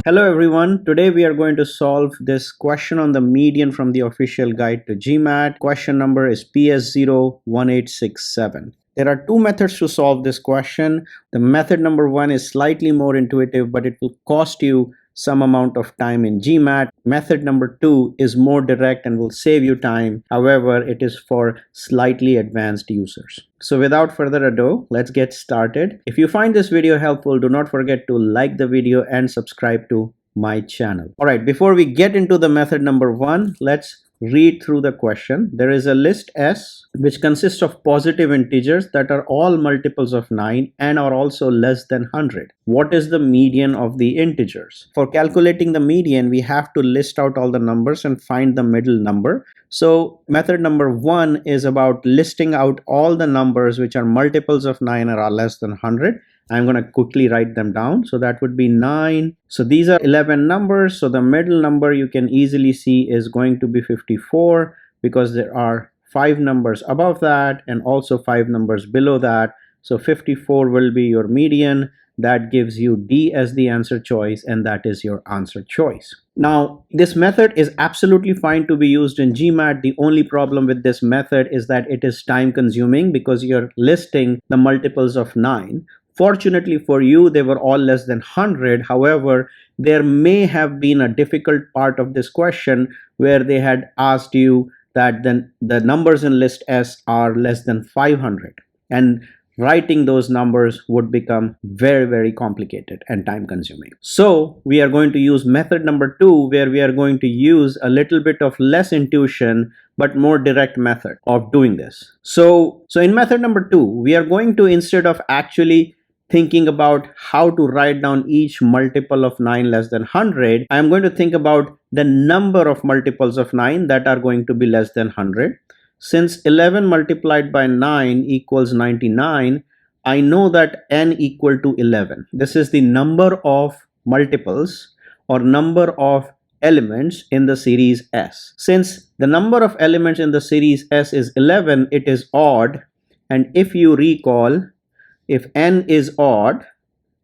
Hello everyone, today we are going to solve this question on the median from the official guide to GMAT. Question number is PS01867. There are two methods to solve this question. The method number one is slightly more intuitive, but it will cost you some amount of time in GMAT. Method number two is more direct and will save you time. However, it is for slightly advanced users. So without further ado, let's get started. If you find this video helpful, do not forget to like the video and subscribe to my channel. All right, before we get into the method number one, let's read through the question. There is a list S which consists of positive integers that are all multiples of 9 and are also less than 100. What is the median of the integers? For calculating the median, we have to list out all the numbers and find the middle number. So method number one is about listing out all the numbers which are multiples of 9 or are less than 100. I'm going to quickly write them down. So that would be 9. So these are 11 numbers. So the middle number you can easily see is going to be 54 because there are 5 numbers above that and also 5 numbers below that. So 54 will be your median. That gives you D as the answer choice, and that is your answer choice. Now, this method is absolutely fine to be used in GMAT. The only problem with this method is that it is time consuming because you're listing the multiples of 9. Fortunately for you, they were all less than 100. However, there may have been a difficult part of this question where they had asked you that then the numbers in list S are less than 500. And writing those numbers would become very, very complicated and time consuming. So we are going to use method number two, where we are going to use a little bit of less intuition but more direct method of doing this. So in method number two, we are going to, instead of actually thinking about how to write down each multiple of 9 less than 100, I am going to think about the number of multiples of 9 that are going to be less than 100. Since 11 multiplied by 9 equals 99, I know that n equal to 11. This is the number of multiples or number of elements in the series S. Since the number of elements in the series S is 11, it is odd. And if you recall, if n is odd,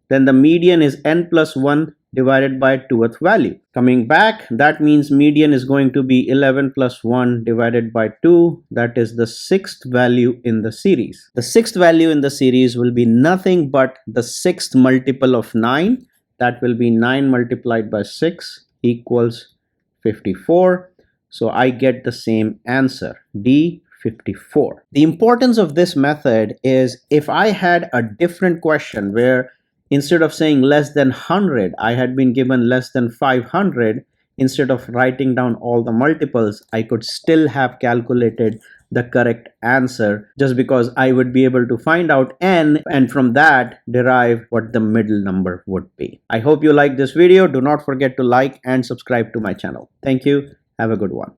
then the median is n plus 1 divided by 2th value. Coming back, that means median is going to be 11 plus 1 divided by 2. That is the 6th value in the series. The 6th value in the series will be nothing but the 6th multiple of 9. That will be 9 multiplied by 6 equals 54. So I get the same answer, D, 54. The importance of this method is if I had a different question where instead of saying less than 100, I had been given less than 500, instead of writing down all the multiples, I could still have calculated the correct answer just because I would be able to find out n and from that derive what the middle number would be. I hope you like this video. Do not forget to like and subscribe to my channel. Thank you. Have a good one.